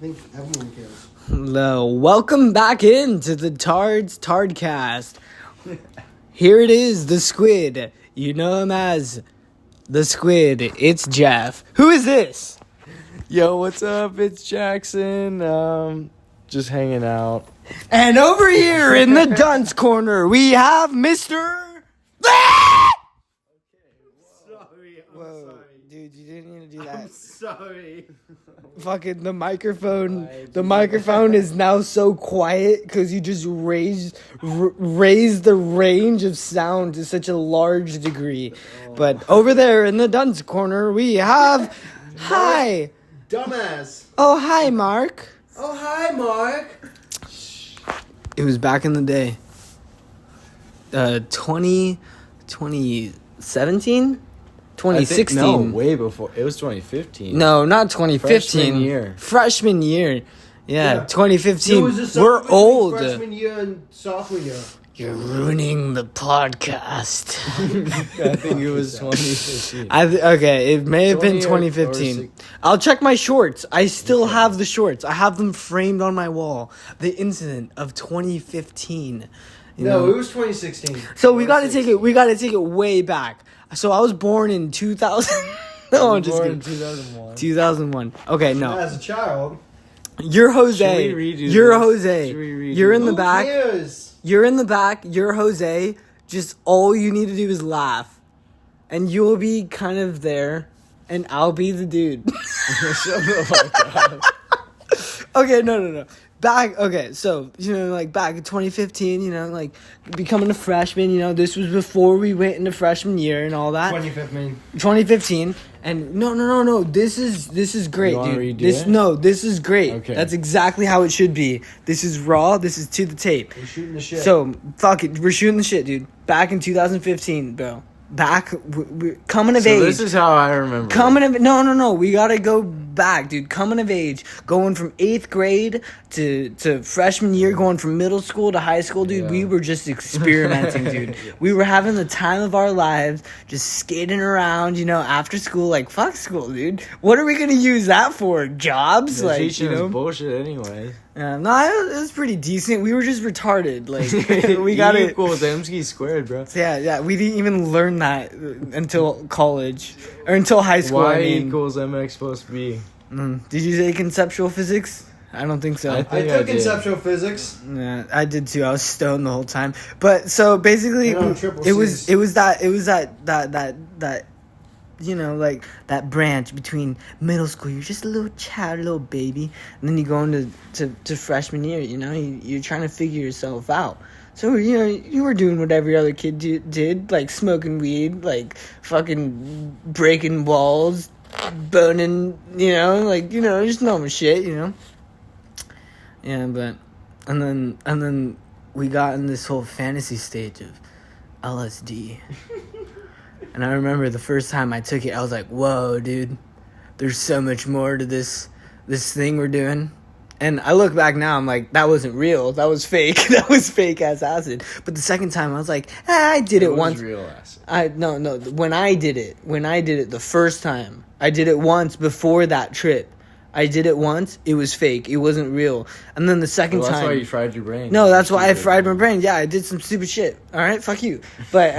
think everyone cares. Hello, welcome back into the Tardcast. Here it is, the Squid. You know him as the Squid. It's Jeff. Who is this? Yo, what's up? It's Jackson. Just hanging out. And over here in the dunce corner, we have Mr. Whoa, dude, you didn't need to do that. I'm sorry. Fucking the microphone. The microphone is now so quiet because you just raised the range of sound to such a large degree. But over there in the dunce corner, we have hi. Dumbass. Oh, hi, Mark. Oh, hi, Mark. It was back in the day. 2017? 2016. No, way before. It was 2015. No, not 2015. Freshman year. Yeah. 2015. We're old. Freshman year and sophomore year. You're ruining the podcast. I think it was 2015. Okay, it may have been 20 or 2015. I'll check my shorts. I still have the shorts. I have them framed on my wall. The incident of 2015. No, it was 2016. So we got to take it. We got to take it way back. So I was born in 2000. No, I'm just Born kidding. in 2001. 2001. Okay, no. As a child. You're Jose. Should we redo You're this? Jose. Should we redo You're in the Who back. cares? You're in the back. You're Jose. Just all you need to do is laugh, and you'll be kind of there, and I'll be the dude. Shut the fuck up. Okay, no. Okay, so, like, back in 2015, like, becoming a freshman, this was before we went into freshman year and all that. 2015. And no, this is great, You wanna dude. redo it? This is great. Okay. That's exactly how it should be. This is raw, this is to the tape. We're shooting the shit. So, fuck it, we're shooting the shit, dude. Back in 2015, bro. We're coming of age. So this is how I remember. No. We gotta go back, dude. Coming of age, going from 8th grade to freshman year, going from middle school to high school, dude. Yeah. We were just experimenting, dude. We were having the time of our lives, just skating around, after school. Like, fuck school, dude. What are we gonna use that for? Jobs, They're teaching us bullshit anyway. No, it was pretty decent. We were just retarded. Like, we got E it. equals MC squared, bro. Yeah. We didn't even learn that until college or until high school. Y I mean. equals MX plus B. Did you say conceptual physics? I don't think so. I I think took did. conceptual physics. Yeah, I did too. I was stoned the whole time. But so basically, Triple it was Cs. that like that branch between middle school. You're just a little child, little baby, and then you go into to freshman year. You're trying to figure yourself out. So you were doing what every other kid did, like smoking weed, like fucking breaking walls, boning, just normal shit, Yeah, but and then we got in this whole fantasy stage of LSD. And I remember the first time I took it, I was like, whoa, dude, there's so much more to this thing we're doing. And I look back now, I'm like, that wasn't real. That was fake. That was fake ass acid. But the second time, I was like, I did it once. Real acid. No. When I did it the first time, I did it once before that trip. I did it once. It was fake. It wasn't real. And then the second time. That's why you fried your brain. No, that's why I fried my brain. Yeah, I did some stupid shit. All right, fuck you. But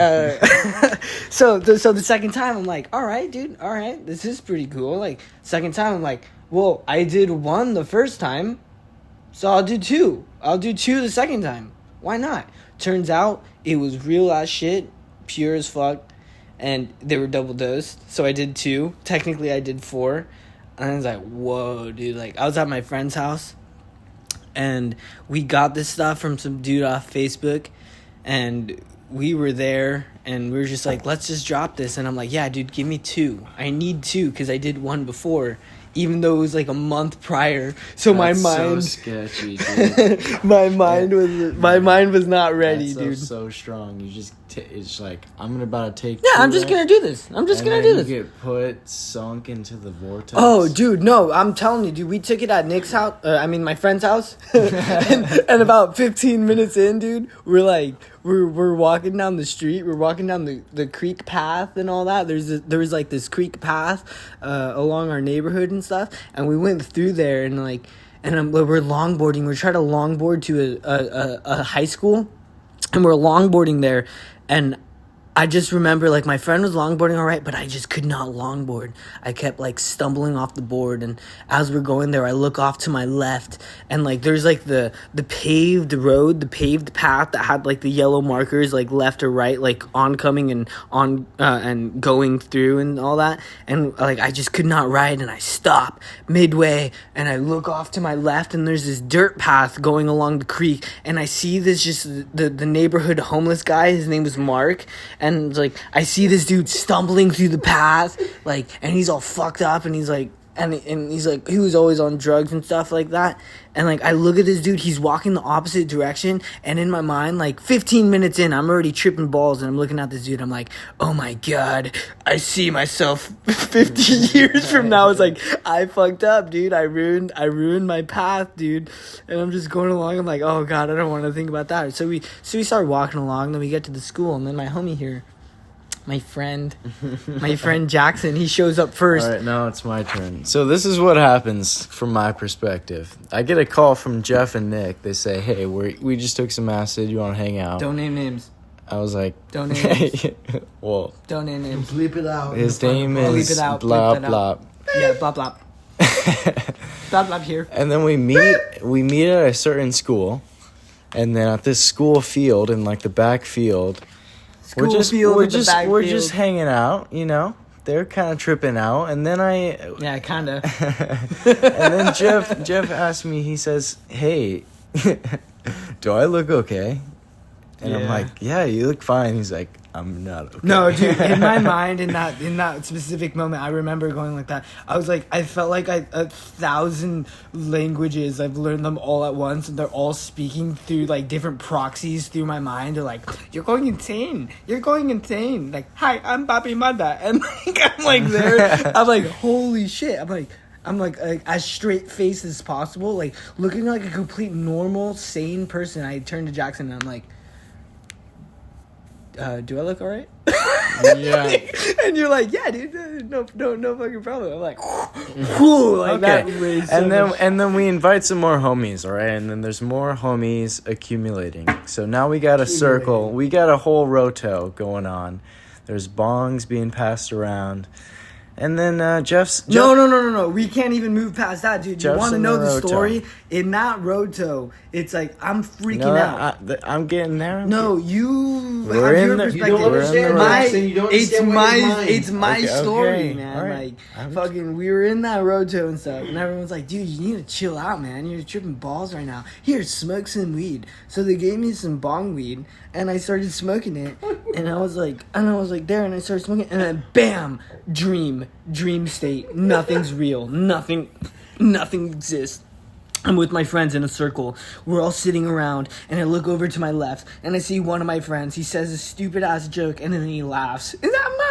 so the second time, I'm like, all right, dude. All right, this is pretty cool. Like, second time, I'm like, well, I did one the first time, so I'll do two. I'll do two the second time. Why not? Turns out it was real ass shit, pure as fuck, and they were double dosed. So I did two. Technically, I did four. And I was like, whoa, dude. Like, I was at my friend's house, and we got this stuff from some dude off Facebook, and we were there, and we were just like, let's just drop this. And I'm like, yeah, dude, give me two. I need two, because I did one before, even though it was like a month prior. So That's my mind, so sketchy, dude. my mind was not ready, That's dude. so strong. You just it's like I'm about to take. Yeah, I'm just gonna do this. I'm just gonna do this. You get put sunk into the vortex. Oh, dude, no, I'm telling you, dude, we took it at Nick's house, my friend's house, and about 15 minutes in, dude, we're walking down the street, we're walking down the creek path and all that. There was like this creek path along our neighborhood and stuff, and we went through there, and like, and we're longboarding. We're trying to longboard to a high school, and we're longboarding there, and I just remember, like, my friend was longboarding all right, but I just could not longboard. I kept, like, stumbling off the board, and as we're going there, I look off to my left, and, like, there's, like, the paved road, the paved path that had, like, the yellow markers, like, left or right, like, oncoming and on and going through and all that, and, like, I just could not ride, and I stop midway, and I look off to my left, and there's this dirt path going along the creek, and I see this just the neighborhood homeless guy. His name was Mark. And, like, I see this dude stumbling through the path, like, and he's all fucked up, and he's, like, and he's, like, he was always on drugs and stuff like that. And, like, I look at this dude, he's walking the opposite direction, and in my mind, like, 15 minutes in, I'm already tripping balls, and I'm looking at this dude, I'm like, oh my God, I see myself 50 years from now. It's like, I fucked up, dude, I ruined my path, dude, and I'm just going along, I'm like, oh God, I don't want to think about that. So we start walking along, then we get to the school, and then my homie here, my friend Jackson, he shows up first. All right, now it's my turn. So this is what happens from my perspective. I get a call from Jeff and Nick. They say, hey, we just took some acid. You want to hang out? Don't name names. I was like... Don't name names. Well... Don't name names. Bleep it out. His name is Bleep it out. blah, Bleep that blah. out. Yeah, blah, blah. Blah, blah here. And then we meet at a certain school. And then at this school field, in like the back field... We're just hanging out, you know. They're kind of tripping out, and then yeah, kind of. And then Jeff asked me. He says, "Hey, do I look okay?" And I'm like, "Yeah, you look fine." He's like, "I'm not okay." No, dude. In my mind, in that specific moment, I remember going like that. I was like, I felt like 1,000 languages. I've learned them all at once, and they're all speaking through like different proxies through my mind. They're like, "You're going insane. You're going insane." Like, "Hi, I'm Papi Mada," and like I'm like there. I'm like, holy shit. I'm like as straight faced as possible, like looking like a complete normal, sane person. I turned to Jackson and I'm like, do I look alright? Yeah. And you're like, yeah, dude, no fucking problem. I'm like, whoo, like okay. that was so and then we invite some more homies, all right? And then there's more homies accumulating. So now we got a circle. We got a whole roto going on. There's bongs being passed around. And then Jeff's... No. We can't even move past that, dude. Jeff's you want to know the roto. Story? In that roto, it's like, I'm freaking out. I'm getting there. No, you We're have in your the- perspective. You don't understand, Jackson. You don't understand what you're lying. It's my Okay, story, man. all right. Like, fucking, we were in that roto and stuff, and everyone's like, dude, you need to chill out, man. You're tripping balls right now. Here, smoke some weed. So they gave me some bong weed, and I started smoking it, and I was like there, and I started smoking, and then bam, dream state. Nothing's real. Nothing exists. I'm with my friends in a circle. We're all sitting around, and I look over to my left, and I see one of my friends. He says a stupid-ass joke, and then he laughs. Is that ma?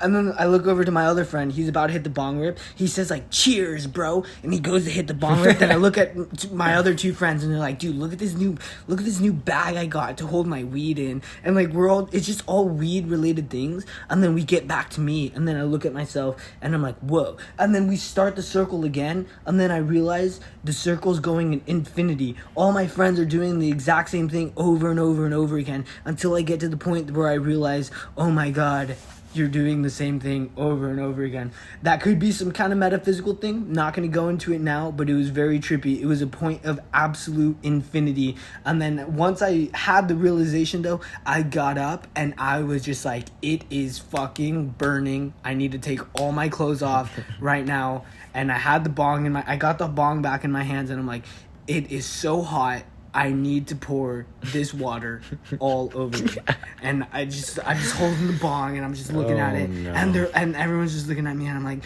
And then I look over to my other friend. He's about to hit the bong rip. He says, like, cheers, bro. And he goes to hit the bong rip. Then I look at my other two friends, and they're like, dude, look at this new bag I got to hold my weed in. And, like, it's just all weed-related things. And then we get back to me, and then I look at myself, and I'm like, whoa. And then we start the circle again, and then I realize the circle's going in infinity. All my friends are doing the exact same thing over and over and over again until I get to the point where I realize, oh my God, you're doing the same thing over and over again. That could be some kind of metaphysical thing. Not going to go into it now, but it was very trippy. It was a point of absolute infinity. And then once I had the realization, though, I got up and I was just like, it is fucking burning. I need to take all my clothes off right now. And I had the bong I got the bong back in my hands, and I'm like, it is so hot. I need to pour this water all over me. And I'm just holding the bong, and I'm just looking at it. No. And everyone's just looking at me, and I'm like,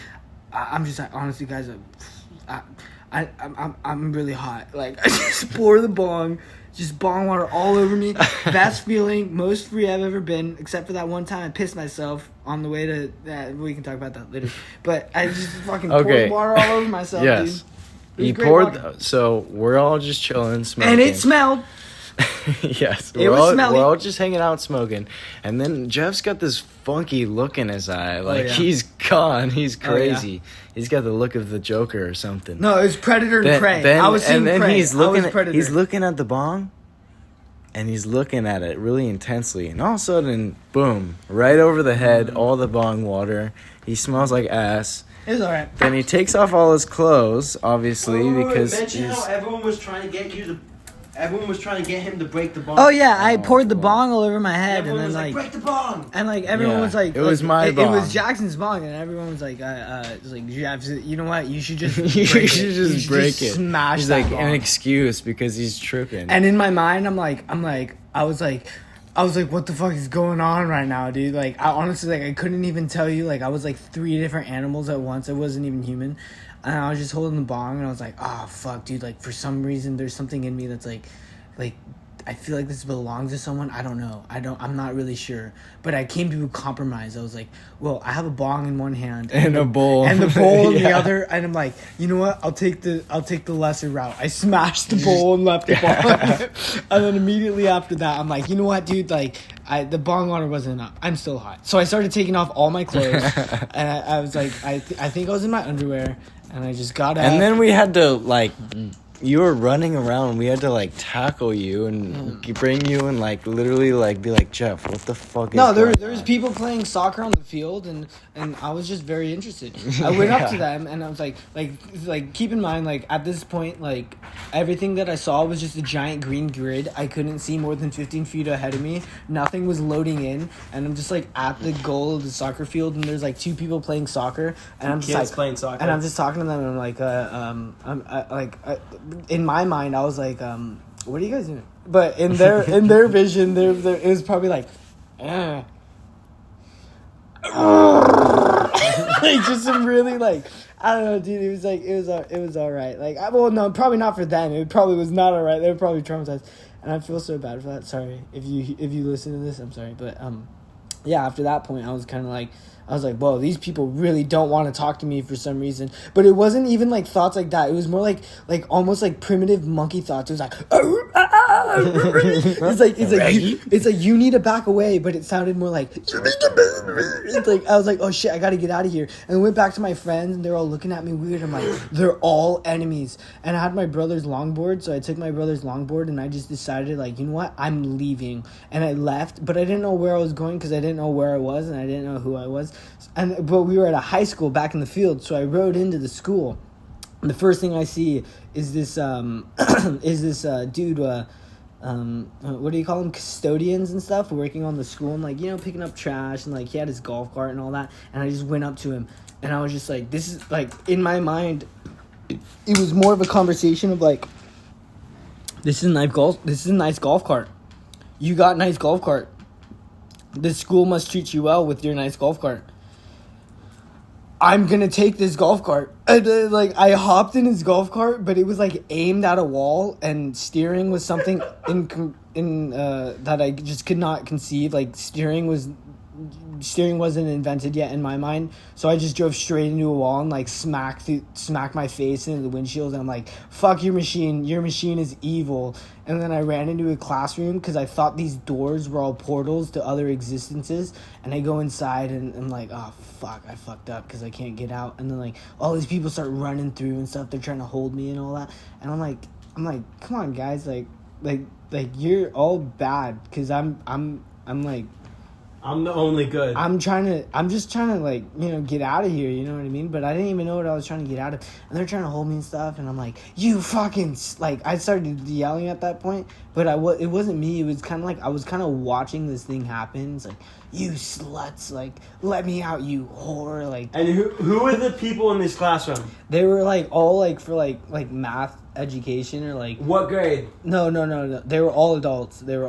I'm just like, honestly, guys, I'm really hot. Like, I just pour the bong, just bong water all over me. Best feeling, most free I've ever been, except for that one time I pissed myself on the way to, we can talk about that later. But I just fucking poured water all over myself, yes. dude. He poured, so we're all just chilling, smoking. And it smelled. Yes, It we're was smelly. all just hanging out smoking, and then Jeff's got this funky look in his eye, like he's gone, he's crazy. He's got the look of the Joker or something. No, it was Predator and Prey. I was seeing Prey. He's looking at the bong, and he's looking at it really intensely, and all of a sudden, boom, right over the head, all the bong water. He smells like ass. It's alright. Then he takes off all his clothes, obviously, because mention how everyone was trying to get him to break the bong. Oh yeah, I poured the bong all over my head, and then was like, break the bong. And like everyone was like, it was my bong. It was Jackson's bong, and everyone was like, you know what? You should just break it. Smash he's that like bong. an excuse because he's tripping. And in my mind, I was like, what the fuck is going on right now, dude? Like, I honestly, like, I couldn't even tell you. Like, I was like 3 different animals at once. I wasn't even human. And I was just holding the bong, and I was like, oh, fuck, dude. Like, for some reason, there's something in me that's like, I feel like this belongs to someone. I don't know. I'm not really sure. But I came to a compromise. I was like, well, I have a bong in one hand. And a bowl. And the bowl in the other. And I'm like, you know what? I'll take the lesser route. I smashed the bowl and left the bong. And then immediately after that, I'm like, you know what, dude? Like, the bong water wasn't enough. I'm still hot. So I started taking off all my clothes. And I was like, I think I was in my underwear. And I just got out. And then we had to, like... You were running around. We had to like tackle you and bring you and like literally like be like, Jeff, what the fuck? No, there was people playing soccer on the field, and I was just very interested. I went up to them and I was like, keep in mind, like at this point, like everything that I saw was just a giant green grid. I couldn't see more than 15 feet ahead of me. Nothing was loading in, and I'm just like at the goal of the soccer field, and there's like 2 people playing soccer, and I'm just like playing soccer, and I'm just talking to them, and I'm like, in my mind, I was like, what are you guys doing? But in their vision, it was probably like, like just some really like, I don't know, dude. It was all right. Like, well, no, probably not for them. It probably was not all right. They were probably traumatized, and I feel so bad for that. Sorry if you listen to this, I'm sorry, but yeah. After that point, I was kind of like. I was like, whoa, these people really don't want to talk to me for some reason. But it wasn't even like thoughts like that. It was more like almost like primitive monkey thoughts. It was like, it's like you need to back away, but it sounded more like, it's like I was like, oh shit, I got to get out of here. And I went back to my friends, and they're all looking at me weird. I'm like, they're all enemies. And I had my brother's longboard, so I took my brother's longboard, and I just decided, like, you know what, I'm leaving. And I left, but I didn't know where I was going because I didn't know where I was, and I didn't know who I was. But we were at a high school back in the field, so I rode into the school. And the first thing I see is this dude, what do you call them, custodians and stuff, working on the school, and like, you know, picking up trash, and like he had his golf cart and all that. And I just went up to him, and I was just like, this is like, in my mind, it was more of a conversation of like, this is a nice golf cart. You got a nice golf cart. This school must treat you well with your nice golf cart. I'm gonna take this golf cart. And like, I hopped in his golf cart, but it was like aimed at a wall, and steering was something that I just could not conceive. Like, steering wasn't invented yet in my mind, so I just drove straight into a wall and like smacked my face into the windshield, and I'm like, fuck your machine is evil. And then I ran into a classroom because I thought these doors were all portals to other existences, and I go inside and I'm like, oh fuck, I fucked up because I can't get out. And then like all these people start running through and stuff, they're trying to hold me and all that, and I'm like, come on guys, like you're all bad because I'm like, I'm the only good. I'm just trying to like, you know, get out of here, you know what I mean? But I didn't even know what I was trying to get out of. And they're trying to hold me and stuff, and I'm like, you fucking, like, I started yelling at that point, but it wasn't me. It was kind of like, I was kind of watching this thing happen. It's like, you sluts, like, let me out, you whore, like. And who were the people in this classroom? They were like all like for like math education or like. What grade? No. They were all adults. And they were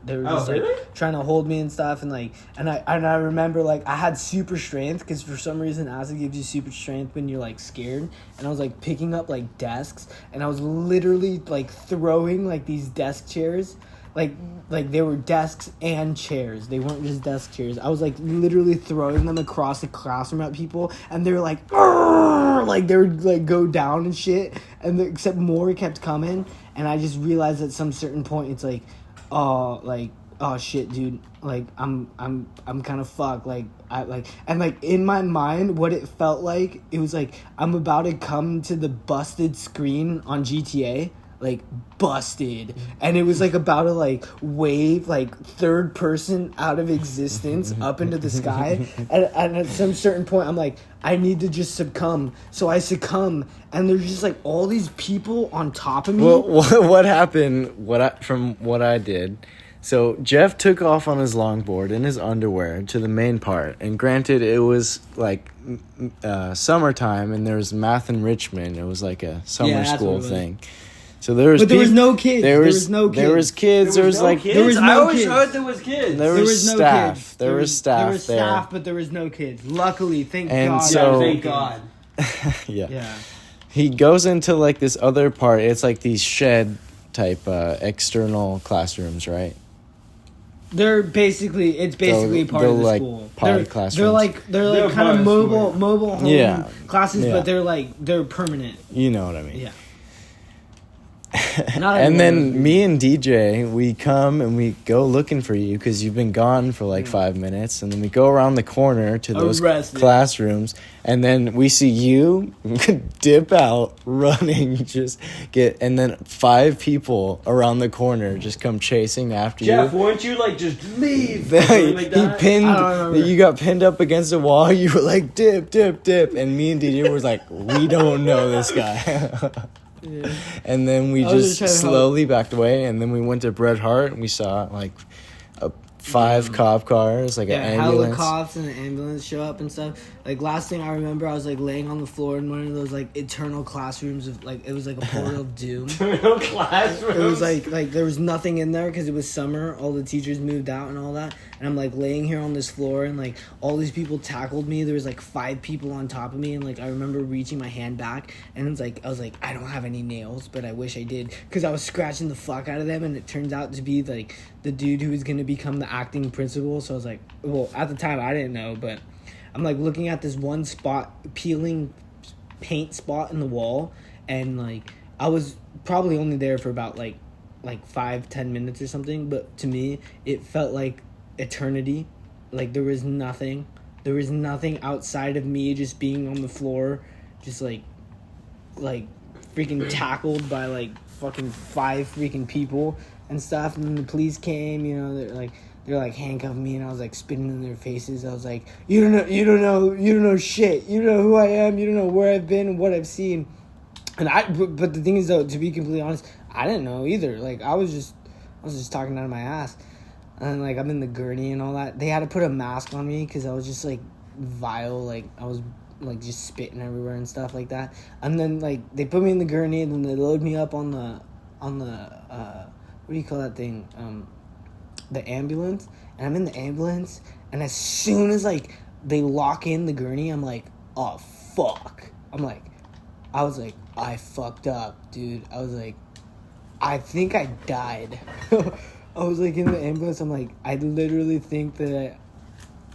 just really? like trying to hold me and stuff, and like, and I remember like I had super strength because for some reason acid gives you super strength when you're like scared, and I was like picking up like desks, and I was literally like throwing like these desk chairs like they were desks and chairs. They weren't just desk chairs. I was like literally throwing them across the classroom at people, and they were like, "Arr!" Like they would like go down and shit. And except more kept coming, and I just realized at some certain point it's like, oh shit, dude. Like I'm kind of fucked. Like and in my mind, what it felt like, it was like I'm about to come to the busted screen on GTA. Like busted, and it was like about to like wave like third person out of existence up into the sky, and at some certain point I'm like, I need to just succumb. So I succumb, and there's just like all these people on top of me. Well, what happened? From what I did. So Jeff took off on his longboard in his underwear to the main part, and granted, it was like summertime, and there was math enrichment. It was like a summer school thing. So there was, but there was no kids. There was no kids. There was kids. There was no like kids? there was no I always kids. heard there was kids. There was no staff. kids. There was staff. There was staff, but there was no kids. Luckily, thank And God. so- Thank God. Yeah. He goes into like this other part. It's like these shed type external classrooms, right? It's basically part of the like school. pod classrooms. They're They're kind of part of the mobile home Yeah. classes, Yeah. but they're permanent. You know what I mean? Yeah. And then me and DJ, we come and we go looking for you because you've been gone for like 5 minutes. And then we go around the corner to those Arrested. classrooms. And then we see you dip out running, and then 5 people around the corner just come chasing after Jeff, you. weren't you like, just leave? He Something like that? pinned. You got pinned up against a wall. You were like, dip, dip, dip. And me and DJ was like, we don't know this guy. Yeah. And then we I was just trying to slowly backed away, and then we went to Bret Hart, and we saw like 5 cop cars, like an hella ambulance. cops and an ambulance show up and stuff. Like last thing I remember, I was like laying on the floor in one of those like eternal classrooms of like, it was like a portal of doom. Eternal classrooms. It was like there was nothing in there because it was summer. All the teachers moved out and all that. And I'm like laying here on this floor, and like all these people tackled me. There was like 5 people on top of me, and like I remember reaching my hand back, and it's like I was like, I don't have any nails, but I wish I did, because I was scratching the fuck out of them. And it turns out to be like the dude who was gonna become the acting principal. So I was like, well, at the time I didn't know, but I'm like looking at this one spot, peeling paint spot in the wall, and like I was probably only there for about like 5-10 minutes or something, but to me it felt like eternity. Like there was nothing outside of me just being on the floor, just like freaking tackled by like fucking 5 freaking people and stuff. And then the police came, you know, they're like handcuffing me, and I was like spitting in their faces. I was like, you don't know shit. You don't know who I am. You don't know where I've been and what I've seen. And but the thing is, though, to be completely honest, I didn't know either. Like I was just talking out of my ass. And like I'm in the gurney and all that. They had to put a mask on me because I was just like vile. Like I was like just spitting everywhere and stuff like that. And then like they put me in the gurney, and then they load me up on the what do you call that thing? The ambulance. And I'm in the ambulance, and as soon as like they lock in the gurney, I'm like, oh fuck. I was like, I fucked up, dude. I was like, I think I died. I was like in the ambulance. I'm like, I literally think that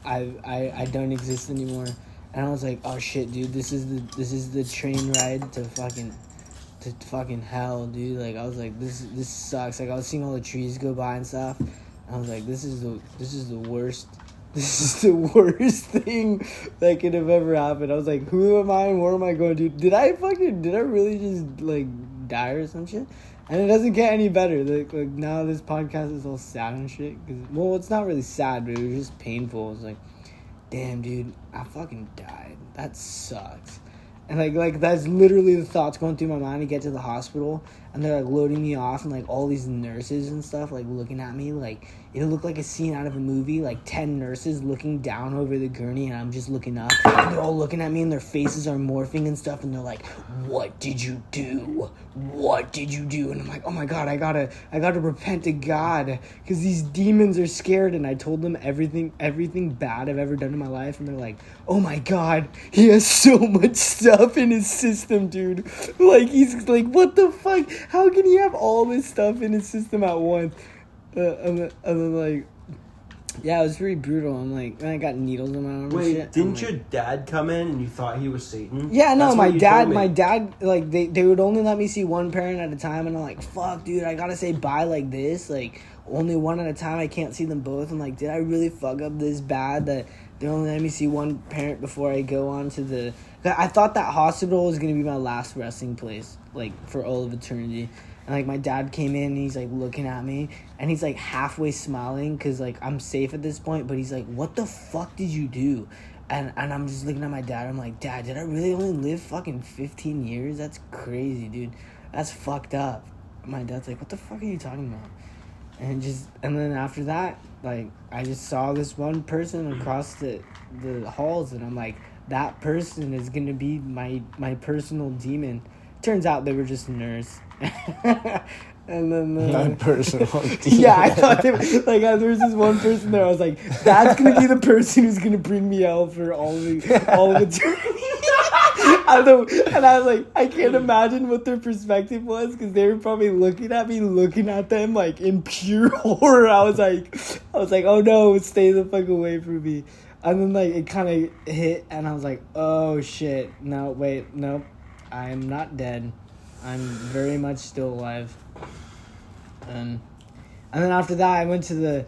I don't exist anymore. And I was like, oh shit, dude, this is the train ride to fucking hell, dude. Like I was like, this sucks. Like I was seeing all the trees go by and stuff. And I was like, this is the worst. This is the worst thing that could have ever happened. I was like, who am I and what am I going to do? Did I really just like die or some shit? And it doesn't get any better. Like now this podcast is all sad and shit. Well, it's not really sad, but it was just painful. It's like, damn, dude, I fucking died. That sucks. And like that's literally the thoughts going through my mind to get to the hospital. And they're like loading me off, and like all these nurses and stuff like looking at me. Like it looked like a scene out of a movie. Like 10 nurses looking down over the gurney, and I'm just looking up. And they're all looking at me, and their faces are morphing and stuff. And they're like, "What did you do? What did you do?" And I'm like, "Oh my god, I gotta repent to God, because these demons are scared." And I told them everything bad I've ever done in my life, and they're like, "Oh my god, he has so much stuff in his system, dude. Like he's like, what the fuck? How can he have all this stuff in his system at once?" And then like, yeah, it was pretty brutal. I'm like, and I got needles in my arm. Wait, and shit. didn't your dad come in and you thought he was Satan? Yeah, no, That's my what you dad, told me. like they would only let me see one parent at a time, and I'm like, fuck, dude, I gotta say bye like this, like only one at a time. I can't see them both. I'm like, did I really fuck up this bad that they only let me see one parent before I go on to the? I thought that hospital was gonna be my last resting place, like for all of eternity. And like my dad came in and he's like looking at me and he's like halfway smiling because like I'm safe at this point, but he's like, what the fuck did you do? And I'm just looking at my dad. I'm like, Dad, did I really only live fucking 15 years? That's crazy, dude. That's fucked up. My dad's like, what the fuck are you talking about? And then after that, like I just saw this one person across the halls, and I'm like, that person is gonna be my personal demon. Turns out they were just a nurse. And then My personal demon. yeah, I thought there was this one person there. I was like, that's gonna be the person who's gonna bring me out for all of eternity. I know, and I was like, I can't imagine what their perspective was because they were probably looking at me, looking at them like in pure horror. I was like, oh no, stay the fuck away from me. And then like it kind of hit, and I was like, oh shit, no, wait, nope, I'm not dead. I'm very much still alive. And then after that, I went to the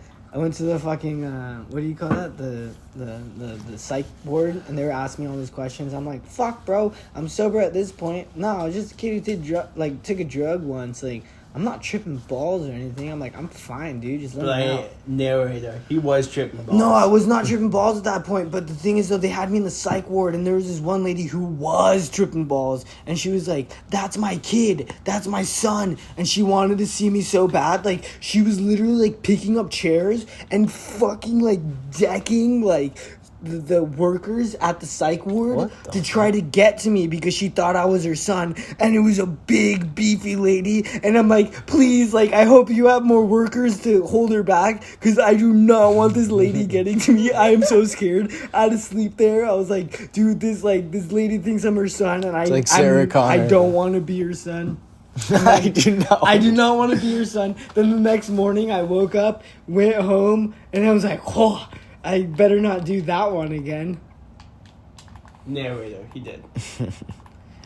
fucking what do you call that, the psych ward, and they were asking me all these questions. I'm like, fuck, bro, I'm sober at this point. No, I was just a kid who took a drug once. Like, I'm not tripping balls or anything. I'm like, I'm fine, dude. Just let me out. Narrator, he was tripping balls. No, I was not tripping balls at that point. But the thing is, though, they had me in the psych ward, and there was this one lady who was tripping balls, and she was like, "That's my kid. That's my son." And she wanted to see me so bad. Like, she was literally like picking up chairs and fucking like decking like the workers at the psych ward to try to get to me because she thought I was her son, and it was a big beefy lady, and I'm like, please, like, I hope you have more workers to hold her back because I do not want this lady getting to me. I am so scared. I had to sleep there. I was like, dude, this lady thinks I'm her son, and like Sarah Connor. I don't want to be her son. I do not want to be your son. Then the next morning I woke up, went home, and I was like, oh, I better not do that one again. Narrator, he did.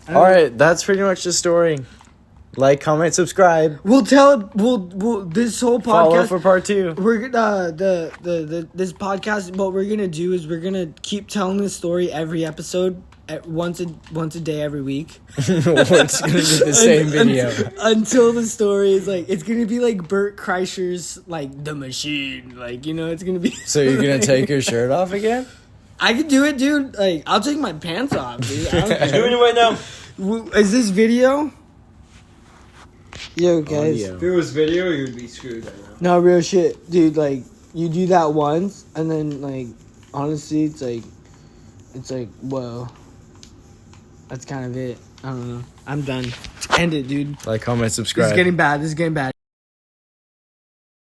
All right, that's pretty much the story. Like, comment, subscribe. We'll this whole podcast. Follow for part 2. We're this podcast. What we're gonna do is we're gonna keep telling the story every episode. Once a day every week. It's gonna be the same video until the story is like, it's gonna be like Bert Kreischer's like The Machine, like, you know, it's gonna be. So you're gonna take your shirt off again? I could do it, dude. Like, I'll take my pants off, dude. I don't care. Doing it right now. Is this video? Yo, guys. Audio. If it was video, you'd be screwed right now. No, real shit, dude. Like, you do that once, and then like, honestly, it's like, whoa. That's kind of it. I don't know. I'm done. End it, dude. Like, comment, subscribe. This is getting bad.